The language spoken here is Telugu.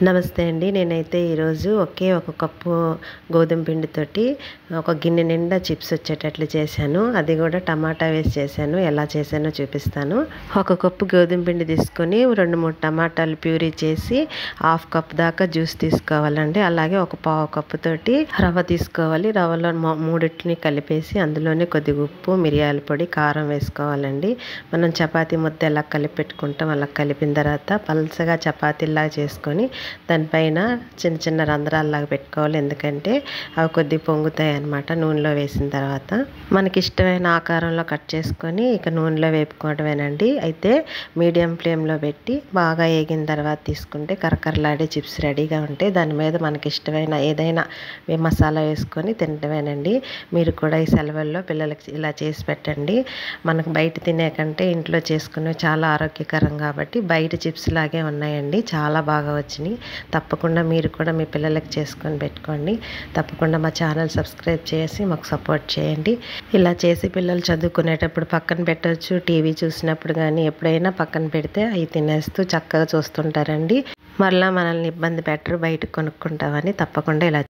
నమస్తే అండి. నేనైతే ఈరోజు ఒక కప్పు గోధుమ పిండితోటి ఒక గిన్నె నిండా చిప్స్ వచ్చేటట్లు చేశాను. అది కూడా టమాటా వేసి చేశాను. ఎలా చేశానో చూపిస్తాను. ఒక కప్పు గోధుమ పిండి తీసుకొని 2-3 టమాటాలు ప్యూరీ చేసి హాఫ్ కప్ దాకా జ్యూస్ తీసుకోవాలండి. అలాగే ఒక పావు కప్పు తోటి రవ్వ తీసుకోవాలి. రవ్వలో మూడిటిని కలిపేసి అందులోనే కొద్దిగా ఉప్పు, మిరియాల పొడి, కారం వేసుకోవాలండి. మనం చపాతీ ముద్ద ఎలా కలిపి పెట్టుకుంటాం అలా కలిపిన తర్వాత పల్చగా చపాతీలాగా చేసుకొని దానిపైన చిన్న చిన్న రంధ్రాల్లాగా పెట్టుకోవాలి. ఎందుకంటే అవి కొద్దిగా పొంగుతాయి అన్నమాట నూనెలో వేసిన తర్వాత. మనకి ఇష్టమైన ఆకారంలో కట్ చేసుకొని ఇక నూనెలో వేపుకోవడమేనండి. అయితే మీడియం ఫ్లేమ్లో పెట్టి బాగా వేగిన తర్వాత తీసుకుంటే కరకరలాడే చిప్స్ రెడీగా ఉంటాయి. దాని మీద మనకి ఇష్టమైన ఏదైనా మసాలా వేసుకొని తినడమేనండి. మీరు కూడా ఈ సెలవుల్లో పిల్లలకి ఇలా చేసి పెట్టండి. మనకు బయట తినే కంటే ఇంట్లో చేసుకునేవి చాలా ఆరోగ్యకరం కాబట్టి బయట చిప్స్ లాగే ఉన్నాయండి. చాలా బాగా వచ్చినాయి. తప్పకుండా మీరు కూడా మీ పిల్లలకి చేసుకొని పెట్టుకోండి. తప్పకుండా మా ఛానల్ సబ్స్క్రైబ్ చేసి మాకు సపోర్ట్ చేయండి. ఇలా చేసి పిల్లలు చదువుకునేటప్పుడు పక్కన పెట్టవచ్చు. టీవీ చూసినప్పుడు కానీ ఎప్పుడైనా పక్కన పెడితే అవి తినేస్తూ చక్కగా చూస్తుంటారండి. మరలా మనల్ని ఇబ్బంది పెట్టరు బయట కొనుక్కుంటామని. తప్పకుండా ఇలా